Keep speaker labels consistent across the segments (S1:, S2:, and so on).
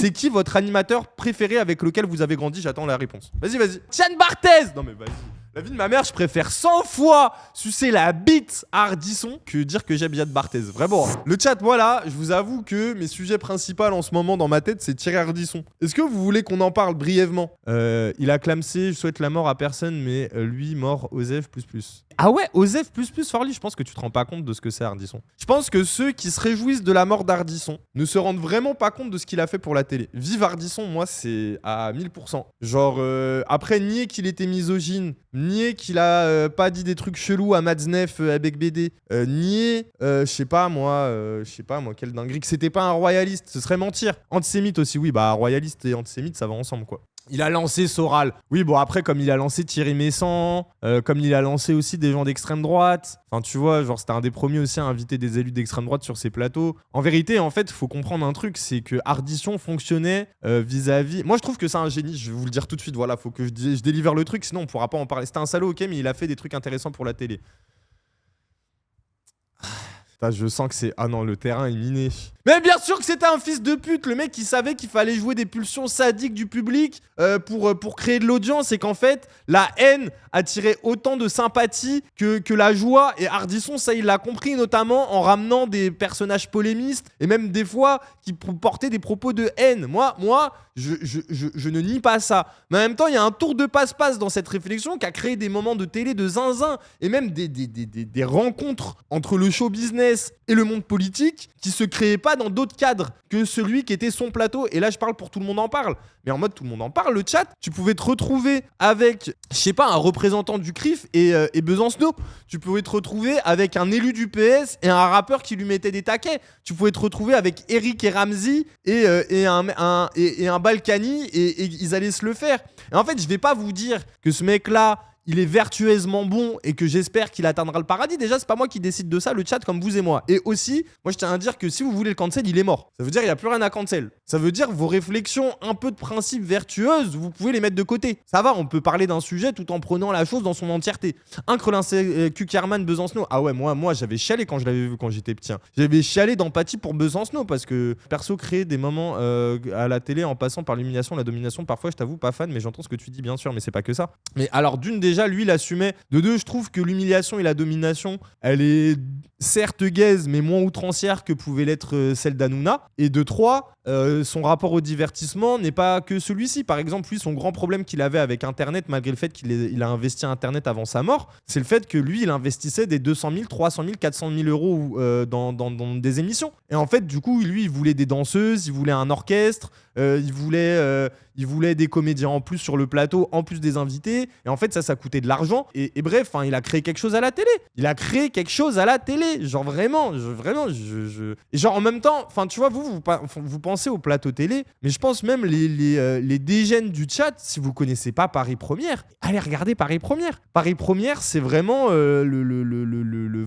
S1: C'est qui votre animateur préféré avec lequel vous avez grandi? J'attends la réponse. Vas-y. Tian Barthez. Non mais vas-y. La vie de ma mère, je préfère 100 fois sucer la bite à Ardisson que dire que j'aime Yann Barthez. Vraiment. Le chat, moi là, je vous avoue que mes sujets principaux en ce moment dans ma tête, c'est Thierry Ardisson. Est-ce que vous voulez qu'on en parle brièvement? Il a clamsé, je souhaite la mort à personne, mais lui, mort, Osef++. Ah ouais, Osef++, Forly, je pense que tu te rends pas compte de ce que c'est Ardisson. Je pense que ceux qui se réjouissent de la mort d'Ardisson ne se rendent vraiment pas compte de ce qu'il a fait pour la télé. Vive Ardisson, moi, c'est à 1000%. Genre, après, nier qu'il était misogyne, nier qu'il a pas dit des trucs chelous à Matzneff avec BD, nier, je sais pas moi, quelle dinguerie, que c'était pas un royaliste, ce serait mentir. Antisémite aussi, oui, bah royaliste et antisémite, ça va ensemble, quoi. Il a lancé Soral. Oui, bon, après, comme il a lancé Thierry Messant, comme il a lancé aussi des gens d'extrême droite. Enfin, tu vois, genre, c'était un des premiers aussi à inviter des élus d'extrême droite sur ses plateaux. En vérité, en fait, il faut comprendre un truc, c'est que Ardisson fonctionnait vis-à-vis... Moi, je trouve que c'est un génie, je vais vous le dire tout de suite, voilà, faut que je délivre le truc, sinon on pourra pas en parler. C'était un salaud, ok, mais il a fait des trucs intéressants pour la télé. Je sens que c'est... Ah non, le terrain est miné. Mais bien sûr que c'était un fils de pute. Le mec, qui savait qu'il fallait jouer des pulsions sadiques du public pour créer de l'audience. Et qu'en fait, la haine attirait autant de sympathie que la joie. Et Ardisson, ça, il l'a compris, notamment en ramenant des personnages polémistes. Et même des fois, qui portaient des propos de haine. Moi, je ne nie pas ça. Mais en même temps, il y a un tour de passe-passe dans cette réflexion qui a créé des moments de télé de zinzin. Et même des rencontres entre le show business et le monde politique qui se créaient pas dans d'autres cadres que celui qui était son plateau. Et là, je parle pour tout le monde en parle. Mais en mode tout le monde en parle, le chat, tu pouvais te retrouver avec, je sais pas, un représentant du CRIF et Besancenot. Tu pouvais te retrouver avec un élu du PS et un rappeur qui lui mettait des taquets. Tu pouvais te retrouver avec Eric et Ramzy et un Balkany et ils allaient se le faire. Et en fait, je vais pas vous dire que ce mec-là, il est vertueusement bon et que j'espère qu'il atteindra le paradis. Déjà, c'est pas moi qui décide de ça, le chat, comme vous et moi. Et aussi, moi, je tiens à dire que si vous voulez le cancel, il est mort. Ça veut dire qu'il n'y a plus rien à cancel. Ça veut dire vos réflexions un peu de principe vertueuses, vous pouvez les mettre de côté. Ça va, on peut parler d'un sujet tout en prenant la chose dans son entièreté. Kuckerman, Besancenot. Ah ouais, moi, j'avais chialé quand je l'avais vu quand j'étais petit. J'avais chialé d'empathie pour Besancenot parce que perso, créer des moments à la télé en passant par l'humiliation, la domination, parfois, je t'avoue, pas fan, mais j'entends ce que tu dis, bien sûr, mais c'est pas que ça. Mais alors, déjà, lui, il assumait. De deux, je trouve que l'humiliation et la domination, elle est certes gaze, mais moins outrancière que pouvait l'être celle d'Hanouna. Et de trois, son rapport au divertissement n'est pas que celui-ci. Par exemple, lui, son grand problème qu'il avait avec Internet, malgré le fait qu'il a investi Internet avant sa mort, c'est le fait que lui, il investissait des 200 000, 300 000, 400 000 euros dans des émissions. Et en fait, du coup, lui, il voulait des danseuses, il voulait un orchestre, il voulait des comédiens en plus sur le plateau, en plus des invités. Et en fait, ça coûtait de l'argent. Et bref, il a créé quelque chose à la télé. Genre vraiment. Et genre en même temps, tu vois, vous pensez au plateau télé, mais je pense même les dégènes du chat, si vous connaissez pas Paris Première, allez regarder Paris Première. Paris Première, c'est vraiment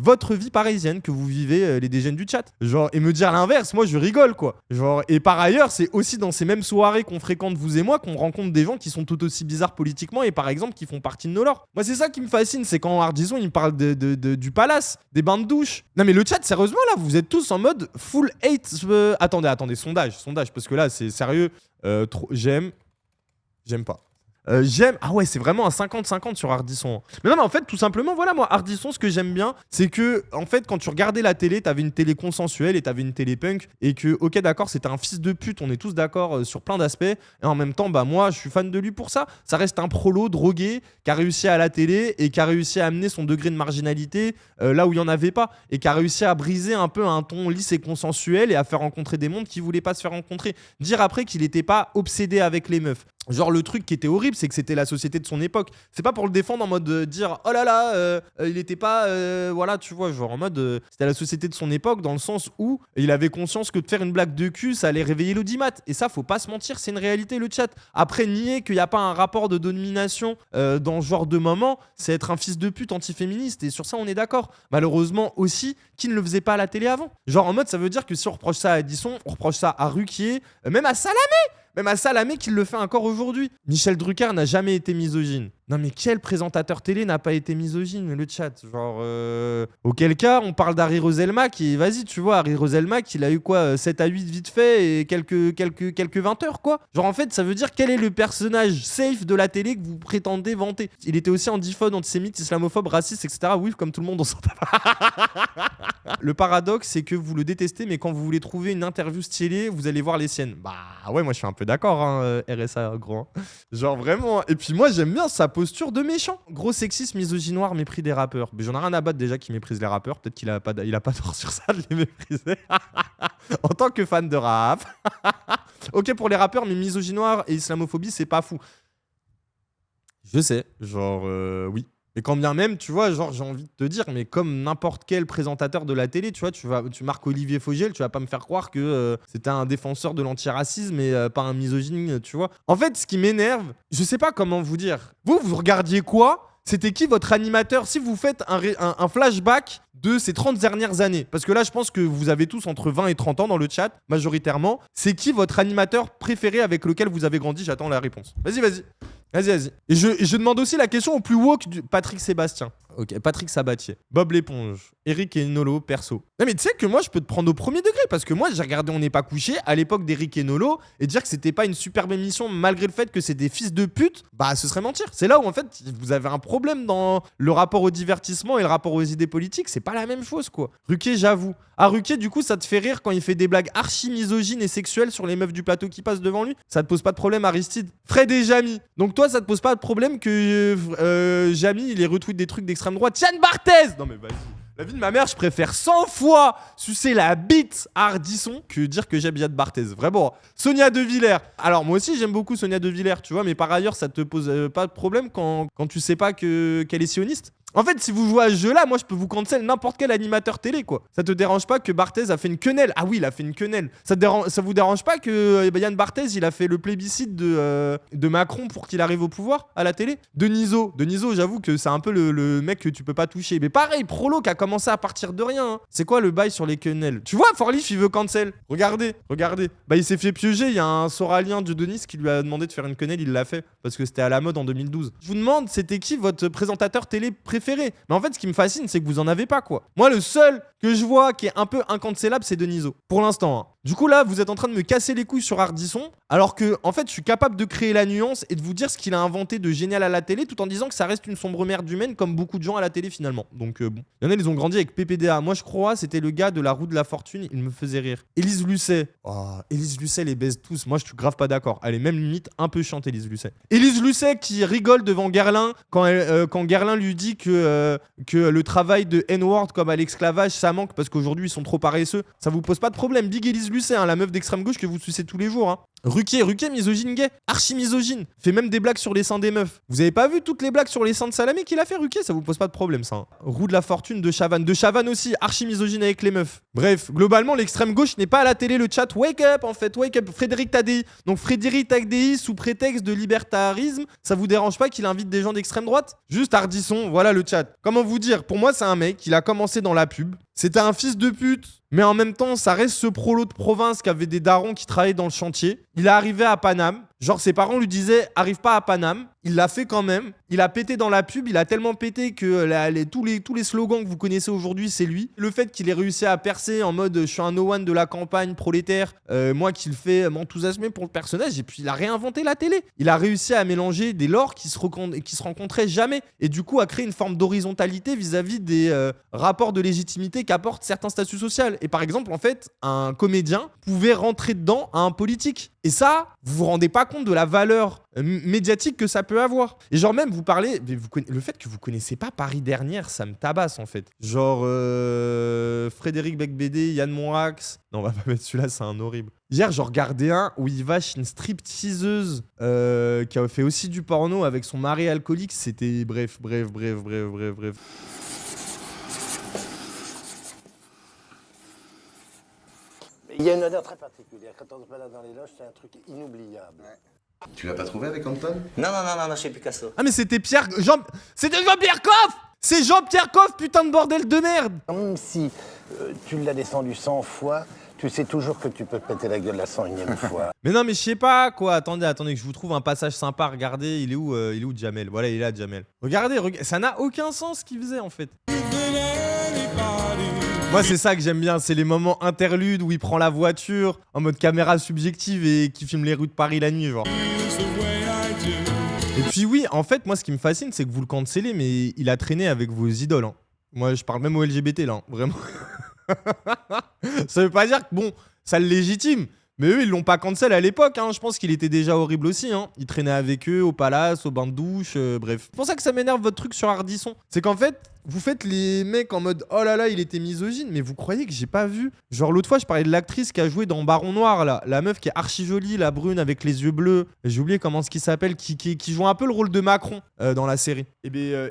S1: votre vie parisienne que vous vivez, les dégènes du chat. Genre, et me dire l'inverse, moi je rigole quoi. Genre, et par ailleurs, c'est aussi dans ces mêmes soirées qu'on fréquente vous et moi qu'on rencontre des gens qui sont tout aussi bizarres politiquement et par exemple qui font partie de nos lores. Moi c'est ça qui me fascine, c'est quand Ardisson il me parle du palace, des bains de douche. Non mais le chat, sérieusement là, vous êtes tous en mode full hate. Attendez, sondage, parce que là c'est sérieux. J'aime pas. J'aime. Ah ouais, c'est vraiment un 50-50 sur Ardisson. Mais non, mais en fait, tout simplement, voilà, moi, Ardisson, ce que j'aime bien, c'est que, en fait, quand tu regardais la télé, t'avais une télé consensuelle et t'avais une télé punk. Et que, ok, d'accord, c'était un fils de pute, on est tous d'accord sur plein d'aspects. Et en même temps, bah, moi, je suis fan de lui pour ça. Ça reste un prolo drogué qui a réussi à la télé et qui a réussi à amener son degré de marginalité là où il n'y en avait pas. Et qui a réussi à briser un peu un ton lisse et consensuel et à faire rencontrer des mondes qui voulaient pas se faire rencontrer. Dire après qu'il n'était pas obsédé avec les meufs. Genre le truc qui était horrible, c'est que c'était la société de son époque. C'est pas pour le défendre en mode dire oh là là, il était pas voilà, tu vois, genre en mode c'était la société de son époque dans le sens où il avait conscience que de faire une blague de cul, ça allait réveiller l'audimat. Et ça, faut pas se mentir, c'est une réalité le chat. Après, nier qu'il y a pas un rapport de domination dans ce genre de moment, c'est être un fils de pute antiféministe. Et sur ça, on est d'accord. Malheureusement aussi, qui ne le faisait pas à la télé avant. Genre en mode, ça veut dire que si on reproche ça à Addison, on reproche ça à Ruquier, même à Salamé qui le fait encore aujourd'hui. Michel Drucker n'a jamais été misogyne. Non mais quel présentateur télé n'a pas été misogyne, le chat? Genre, auquel cas, on parle d'Harry Roselmack et vas-y, tu vois, Harry Roselmack, il a eu quoi, 7 à 8 vite fait et quelques 20 heures, quoi. Genre, en fait, ça veut dire quel est le personnage safe de la télé que vous prétendez vanter. Il était aussi antiphone, antisémite, islamophobe, raciste, etc. Oui, comme tout le monde, on s'en tape. Le paradoxe, c'est que vous le détestez, mais quand vous voulez trouver une interview stylée, vous allez voir les siennes. Bah ouais, moi je suis un peu d'accord, hein, RSA gros. Genre vraiment. Et puis moi j'aime bien sa posture de méchant. Gros sexisme, misogynoir, mépris des rappeurs. Mais j'en ai rien à battre déjà qui méprise les rappeurs. Peut-être qu'il a pas tort sur ça de les mépriser. En tant que fan de rap. Ok pour les rappeurs, mais misogynoir et islamophobie, c'est pas fou. Je sais, genre oui. Et quand bien même, tu vois, genre j'ai envie de te dire, mais comme n'importe quel présentateur de la télé, tu vois, tu marques Olivier Fogel, tu vas pas me faire croire que c'était un défenseur de l'antiracisme et pas un misogyne, tu vois. En fait, ce qui m'énerve, je sais pas comment vous dire. Vous regardiez quoi? C'était qui votre animateur? Si vous faites un flashback de ces 30 dernières années, parce que là, je pense que vous avez tous entre 20 et 30 ans dans le chat, majoritairement. C'est qui votre animateur préféré avec lequel vous avez grandi? J'attends la réponse. Vas-y. Et je demande aussi la question au plus woke du Patrick Sébastien. Ok, Patrick Sabatier. Bob l'éponge. Eric et Nolo, perso. Non mais tu sais que moi je peux te prendre au premier degré parce que moi j'ai regardé On n'est pas couché à l'époque d'Eric et Nolo et dire que c'était pas une superbe émission malgré le fait que c'est des fils de pute, bah ce serait mentir. C'est là où en fait vous avez un problème dans le rapport au divertissement et le rapport aux idées politiques, c'est pas la même chose quoi. Ruquier, j'avoue. Ah Ruquier, du coup ça te fait rire quand il fait des blagues archi misogynes et sexuelles sur les meufs du plateau qui passent devant lui? Ça te pose pas de problème Aristide? Fred et Jamy. Donc toi ça te pose pas de problème que Jamy il ait retweet des trucs d'extrême droite? Yann Barthès! Non mais vas-y. La vie de ma mère, je préfère 100 fois sucer la bite à Ardisson que dire que j'aime Yann Barthès. Vraiment. Sonia De Villers. Alors, moi aussi, j'aime beaucoup Sonia De Villers, tu vois, mais par ailleurs, ça te pose pas de problème quand tu sais pas qu'elle est sioniste? En fait, si vous jouez à ce jeu-là, moi, je peux vous cancel n'importe quel animateur télé, quoi. Ça te dérange pas que Barthez a fait une quenelle? Ah oui, il a fait une quenelle. Ça vous dérange pas que Yann Barthez, il a fait le plébiscite de Macron pour qu'il arrive au pouvoir à la télé? Deniso, j'avoue que c'est un peu le mec que tu peux pas toucher. Mais pareil, Prolo qui a commencé à partir de rien. Hein. C'est quoi le bail sur les quenelles? Tu vois, Forlif, il veut cancel. Regardez. Bah, il s'est fait piéger. Il y a un Soralien de Denis qui lui a demandé de faire une quenelle. Il l'a fait parce que c'était à la mode en 2012. Je vous demande, c'était qui votre présentateur télé préféré? Mais en fait, ce qui me fascine, c'est que vous en avez pas, quoi. Moi, le seul que je vois qui est un peu incancellable, c'est Deniso. Pour l'instant. Hein. Du coup, là, vous êtes en train de me casser les couilles sur Ardisson, alors que, en fait, je suis capable de créer la nuance et de vous dire ce qu'il a inventé de génial à la télé, tout en disant que ça reste une sombre merde humaine, comme beaucoup de gens à la télé, finalement. Donc, bon. Il y en a, ils ont grandi avec PPDA. Moi, je crois, c'était le gars de la roue de la fortune, il me faisait rire. Élise Lucet. Oh, Élise Lucet les baise tous. Moi, je suis grave pas d'accord. Elle est même limite un peu chiante, Élise Lucet. Élise Lucet qui rigole devant Guerlain quand Guerlain lui dit que le travail de N-word comme à l'esclavage, ça manque parce qu'aujourd'hui, ils sont trop paresseux. Ça vous pose pas de problème. Big Élise Lucet, hein, la meuf d'extrême gauche que vous sucez tous les jours. Hein. Ruquier, misogyne gay, archi misogyne, fait même des blagues sur les seins des meufs. Vous avez pas vu toutes les blagues sur les seins de Salamé qu'il a fait, Ruquier? Ça vous pose pas de problème, ça. Hein. Roue de la fortune de Chavannes aussi, archi misogyne avec les meufs. Bref, globalement, l'extrême gauche n'est pas à la télé, le chat. Wake up, en fait, wake up. Frédéric Tadei. Donc, Frédéric Tadei, sous prétexte de libertarisme, ça vous dérange pas qu'il invite des gens d'extrême droite? Juste Ardisson, voilà le chat. Comment vous dire? Pour moi, c'est un mec, il a commencé dans la pub. C'était un fils de pute, mais en même temps, ça reste ce prolo de province qui avait des darons qui travaillaient dans le chantier. Il est arrivé à Paname. Genre, ses parents lui disaient, arrive pas à Paname. Il l'a fait quand même. Il a pété dans la pub. Il a tellement pété que tous les slogans que vous connaissez aujourd'hui, c'est lui. Le fait qu'il ait réussi à percer en mode, je suis un no one de la campagne prolétaire, moi qui le fais m'enthousiasmer pour le personnage. Et puis, il a réinventé la télé. Il a réussi à mélanger des lores qui se rencontraient jamais. Et du coup, à créer une forme d'horizontalité vis-à-vis des rapports de légitimité qu'apportent certains statuts sociaux. Et par exemple, en fait, un comédien pouvait rentrer dedans à un politique. Et ça, vous vous rendez pas compte de la valeur médiatique que ça peut avoir. Et genre même, vous parlez... le fait que vous connaissez pas Paris Dernière, ça me tabasse en fait. Genre Frédéric Becbédé, Yann Morax... Non, on va pas mettre celui-là, c'est un horrible. Hier, j'en regardais un où il va chez une stripteaseuse qui a fait aussi du porno avec son mari alcoolique. C'était... Bref.
S2: Il y a une odeur très particulière. Quand on se balade dans les loges, c'est un truc inoubliable. Ouais.
S3: Tu l'as pas trouvé avec Anton?
S2: Non, chez Picasso.
S1: Ah mais c'était C'était Jean-Pierre Coff. C'est Jean-Pierre Coff, putain de bordel de merde.
S2: Même si tu l'as descendu 100 fois, Tu sais toujours que tu peux te péter la gueule la 101e fois.
S1: Mais non, mais je sais pas quoi. Attendez, que je vous trouve un passage sympa. Regardez, il est où Jamel? Voilà, il est là, Jamel. Regardez, ça n'a aucun sens ce qu'il faisait en fait. Moi, c'est ça que j'aime bien, c'est les moments interludes où il prend la voiture en mode caméra subjective et qui filme les rues de Paris la nuit, genre. Et puis oui, en fait, moi, ce qui me fascine, c'est que vous le cancellez, mais il a traîné avec vos idoles. Hein. Moi, je parle même aux LGBT là, hein, vraiment. Ça veut pas dire que bon, ça le légitime. Mais eux, ils l'ont pas cancel à l'époque, hein. Je pense qu'il était déjà horrible aussi, hein. Il traînait avec eux au palace, au bain de douche, bref. C'est pour ça que ça m'énerve votre truc sur Ardisson. C'est qu'en fait, vous faites les mecs en mode oh là là, il était misogyne, mais vous croyez que j'ai pas vu? Genre l'autre fois, je parlais de l'actrice qui a joué dans Baron Noir, là. La meuf qui est archi jolie, la brune avec les yeux bleus. J'ai oublié comment ce qui s'appelle, qui joue un peu le rôle de Macron dans la série. Et bien,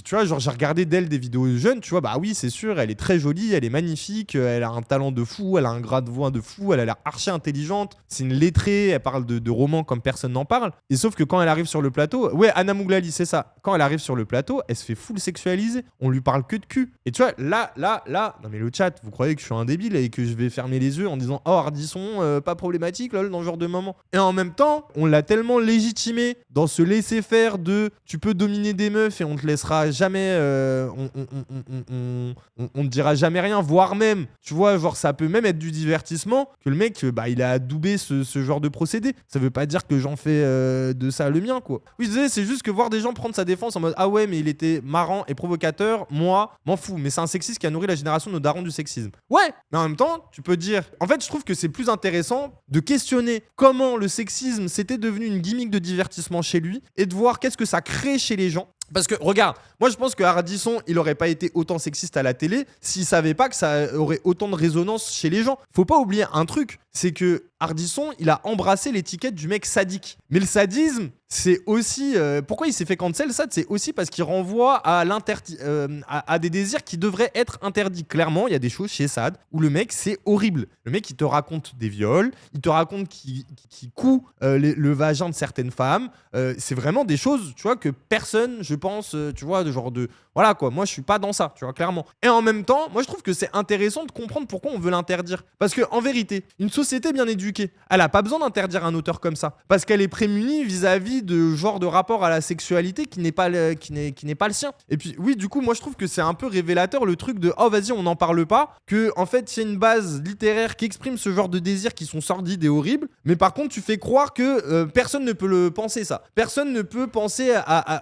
S1: tu vois, genre j'ai regardé d'elle des vidéos jeunes, tu vois, bah oui, c'est sûr, elle est très jolie, elle est magnifique, elle a un talent de fou, elle a un grade de voix de fou, elle a l'air archi intelligente, c'est une lettrée, elle parle de romans comme personne n'en parle. Et sauf que quand elle arrive sur le plateau, ouais, Anna Mouglali, c'est ça. Quand elle arrive sur le plateau, elle se fait full sexualiser. On lui parle que de cul. Et tu vois, là, non mais le chat, vous croyez que je suis un débile et que je vais fermer les yeux en disant oh Ardisson, pas problématique, lol, dans ce genre de moment. Et en même temps, on l'a tellement légitimé dans ce laisser-faire de tu peux dominer des meufs et on te laissera jamais, on te dira jamais rien, voire même, tu vois, genre ça peut même être du divertissement que le mec, bah il a adoubé ce genre de procédé. Ça veut pas dire que j'en fais de ça le mien, quoi. Oui, je disais, c'est juste que voir des gens prendre sa défense en mode ah ouais, mais il était marrant et provocateur, moi, m'en fous. Mais c'est un sexiste qui a nourri la génération de nos darons du sexisme. Ouais, mais en même temps, tu peux dire. En fait, je trouve que c'est plus intéressant de questionner comment le sexisme c'était devenu une gimmick de divertissement chez lui et de voir qu'est-ce que ça crée chez les gens. Parce que, regarde, moi je pense que Ardisson, il aurait pas été autant sexiste à la télé s'il savait pas que ça aurait autant de résonance chez les gens. Faut pas oublier un truc, c'est que Ardisson, il a embrassé l'étiquette du mec sadique. Mais le sadisme, c'est aussi... pourquoi il s'est fait cancel, ça? C'est aussi parce qu'il renvoie à, à des désirs qui devraient être interdits. Clairement, il y a des choses chez Sad où le mec, c'est horrible. Le mec, il te raconte des viols, il te raconte qu'il coud le vagin de certaines femmes. C'est vraiment des choses, tu vois, que personne, je pense, tu vois, de genre de... Voilà quoi, moi je suis pas dans ça, tu vois, clairement. Et en même temps, moi je trouve que c'est intéressant de comprendre pourquoi on veut l'interdire. Parce que en vérité, une société bien éduquée, elle a pas besoin d'interdire un auteur comme ça. Parce qu'elle est prémunie vis-à-vis de genre de rapport à la sexualité qui n'est pas le sien. Et puis oui, du coup, moi je trouve que c'est un peu révélateur le truc de oh vas-y, on n'en parle pas. Que en fait, il y a une base littéraire qui exprime ce genre de désirs qui sont sordides et horribles. Mais par contre, tu fais croire que personne ne peut le penser ça. Personne ne peut penser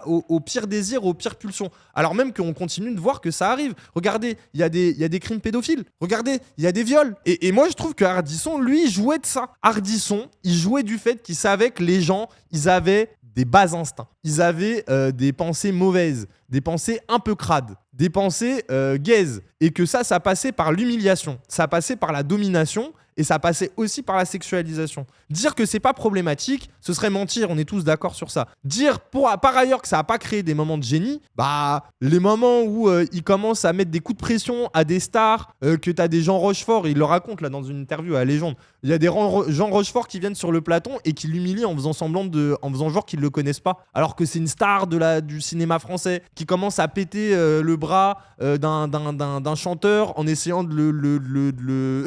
S1: au pire désir, aux pires pulsions. Alors même qu'on continue de voir que ça arrive. Regardez, il y a des crimes pédophiles. Regardez, il y a des viols. Et moi, je trouve que Ardisson, lui, jouait de ça. Ardisson, il jouait du fait qu'il savait que les gens, ils avaient des bas instincts. Ils avaient des pensées mauvaises, des pensées un peu crades, des pensées gaze. Et que ça passait par l'humiliation. Ça passait par la domination. Et ça passait aussi par la sexualisation. Dire que c'est pas problématique, ce serait mentir, on est tous d'accord sur ça. Dire par ailleurs que ça a pas créé des moments de génie, bah les moments où il commence à mettre des coups de pression à des stars, que t'as des Jean Rochefort, il le raconte là dans une interview à la Légende, il y a des Jean Rochefort qui viennent sur le plateau et qui l'humilient en faisant en faisant genre qu'ils le connaissent pas, alors que c'est une star du cinéma français qui commence à péter le bras d'un chanteur en essayant de le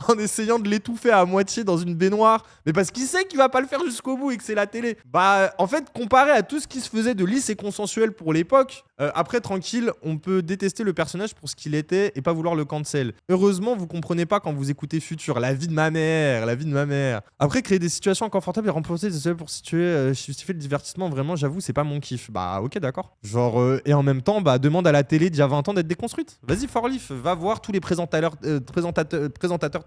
S1: en essayant de l'étouffer à moitié dans une baignoire, mais parce qu'il sait qu'il va pas le faire jusqu'au bout et que c'est la télé. Bah en fait, comparé à tout ce qui se faisait de lisse et consensuel pour l'époque, après tranquille, on peut détester le personnage pour ce qu'il était et pas vouloir le cancel. Heureusement, vous comprenez pas quand vous écoutez Futur, la vie de ma mère. Après, créer des situations inconfortables et remplacer des seuls pour justifier le divertissement, vraiment, j'avoue, c'est pas mon kiff. Bah ok, d'accord. Genre, et en même temps, bah demande à la télé d'il y a 20 ans d'être déconstruite. Vas-y, Forlif, va voir tous les présentateurs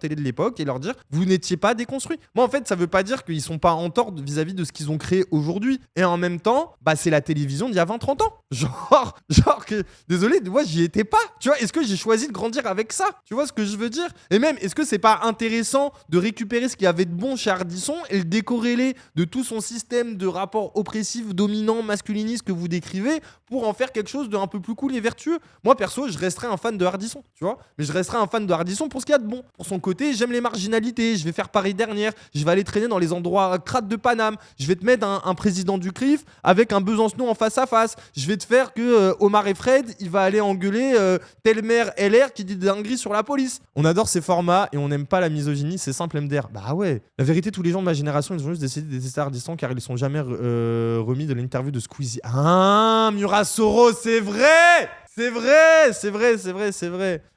S1: télé de l'époque et leur dire vous n'étiez pas déconstruits. Moi en fait ça veut pas dire qu'ils sont pas en tort vis-à-vis de ce qu'ils ont créé aujourd'hui, et en même temps bah c'est la télévision d'il y a 20-30 ans, genre que désolé, moi j'y étais pas, tu vois. Est-ce que j'ai choisi de grandir avec ça, tu vois ce que je veux dire? Et même est-ce que c'est pas intéressant de récupérer ce qu'il y avait de bon chez Ardisson et le décorréler de tout son système de rapports oppressifs, dominants, masculinistes que vous décrivez pour en faire quelque chose d'un peu plus cool et vertueux? Moi perso je resterai un fan de Ardisson, tu vois, mais je resterai un fan de Ardisson pour ce qu'il y a de bon. Pour son côté, j'aime les marginalités, je vais faire Paris dernière, je vais aller traîner dans les endroits crades de Paname, je vais te mettre un président du CRIF avec un Besancenot en face à face, je vais te faire que Omar et Fred, il va aller engueuler tel maire LR qui dit des dingueries sur la police. On adore ces formats et on n'aime pas la misogynie, c'est simple MDR. Bah ouais, la vérité, tous les gens de ma génération, ils ont juste décidé de détester Ardisson car ils sont jamais remis de l'interview de Squeezie. Ah, Murat Soro, c'est vrai! C'est vrai.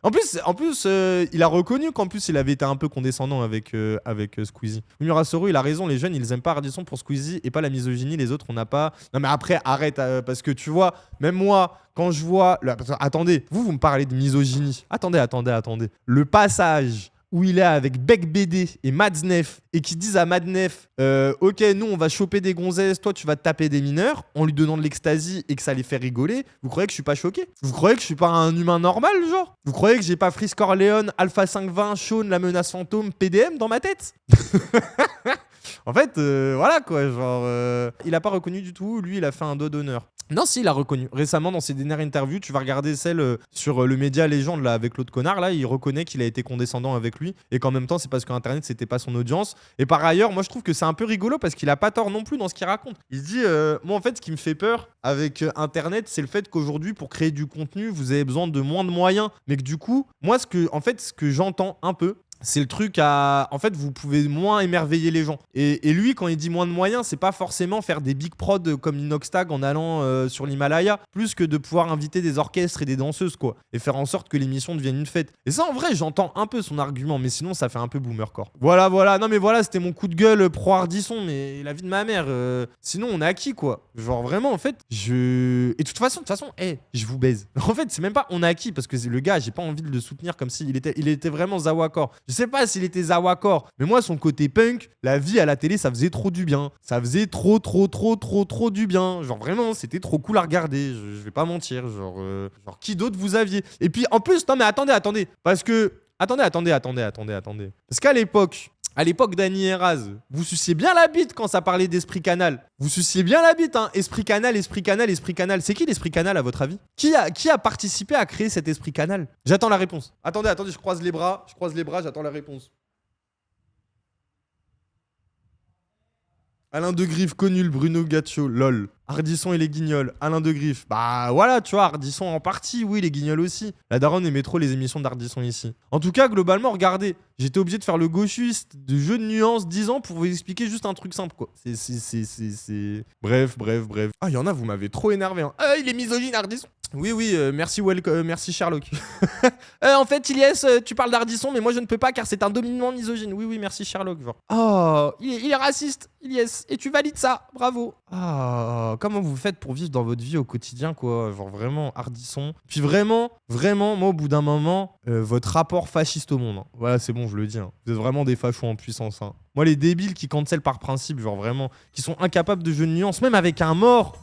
S1: En plus, il a reconnu qu'en plus il avait été un peu condescendant avec Squeezie. Murat Soro, il a raison, les jeunes, ils aiment pas Ardisson pour Squeezie et pas la misogynie, les autres, on n'a pas... Non mais après, arrête, parce que tu vois, même moi, quand je vois... Attendez, vous me parlez de misogynie. Attendez. Le passage où il est avec Beck BD et Madznef et qui disent à Madnef ok, nous on va choper des gonzesses, toi tu vas te taper des mineurs en lui donnant de l'ecstasy et que ça les fait rigoler. Vous croyez que je suis pas choqué? Vous croyez que je suis pas un humain normal, genre? Vous croyez que j'ai pas Frisk Corleone, Alpha 520, Shaun, la menace fantôme, PDM dans ma tête? En fait, voilà quoi, genre... il a pas reconnu du tout, lui il a fait un dos d'honneur. Non, si, il a reconnu. Récemment, dans ses dernières interviews, tu vas regarder celle sur le média Légende, là, avec l'autre connard, là, il reconnaît qu'il a été condescendant avec lui et qu'en même temps, c'est parce qu'Internet, c'était pas son audience. Et par ailleurs, moi, je trouve que c'est un peu rigolo parce qu'il a pas tort non plus dans ce qu'il raconte. Il se dit, moi, en fait, ce qui me fait peur avec Internet, c'est le fait qu'aujourd'hui, pour créer du contenu, vous avez besoin de moins de moyens. Mais que du coup, moi, ce que j'entends un peu, c'est le truc à... En fait, vous pouvez moins émerveiller les gens. Et lui, quand il dit moins de moyens, c'est pas forcément faire des big prods comme Inoxtag en allant sur l'Himalaya, plus que de pouvoir inviter des orchestres et des danseuses, quoi. Et faire en sorte que l'émission devienne une fête. Et ça, en vrai, j'entends un peu son argument, mais sinon, ça fait un peu boomercore. Voilà. Non, mais voilà, c'était mon coup de gueule pro Ardisson, mais la vie de ma mère. Sinon, on est acquis, quoi. Genre, vraiment, en fait, Et de toute façon, je vous baise. En fait, c'est même pas on est acquis, parce que le gars, j'ai pas envie de le soutenir comme s'il était vraiment Zawakor. Je sais pas s'il était Zawakor, mais moi, son côté punk, la vie à la télé, ça faisait trop du bien. Ça faisait trop du bien. Genre, vraiment, c'était trop cool à regarder. Je vais pas mentir. Genre qui d'autre vous aviez? Et puis, en plus, non, mais attendez. Parce que... Attendez. Parce qu'à l'époque d'Annie Eraz, vous suciez bien la bite quand ça parlait d'Esprit Canal. Vous suciez bien la bite, hein. Esprit Canal. C'est qui l'Esprit Canal, à votre avis? Qui a participé à créer cet Esprit Canal? J'attends la réponse. Attendez, je croise les bras, j'attends la réponse. Alain de Griff, connu, Bruno Gaccio, lol. Ardisson et les Guignols, Alain de Griff. Bah voilà, tu vois, Ardisson en partie, oui, les Guignols aussi. La daronne aimait trop les émissions d'Ardisson ici. En tout cas, globalement, regardez, j'étais obligé de faire le gauchiste de jeu de nuances 10 ans pour vous expliquer juste un truc simple, quoi. Bref. Ah, il y en a, vous m'avez trop énervé, hein. Il est misogyne, Ardisson. Oui, merci Sherlock. En fait, Ilyes, tu parles d'Ardisson, mais moi je ne peux pas car c'est un dominement misogyne. Oui, merci Sherlock. Genre. Oh, il est raciste, Ilyes, et tu valides ça, bravo. Ah, comment vous faites pour vivre dans votre vie au quotidien, quoi? Genre vraiment, Ardisson. Puis vraiment, moi au bout d'un moment, votre rapport fasciste au monde. Hein. Voilà, c'est bon, je le dis. Hein. Vous êtes vraiment des fachos en puissance. Hein. Moi, les débiles qui cancellent par principe, genre vraiment, qui sont incapables de jeu de nuance, même avec un mort.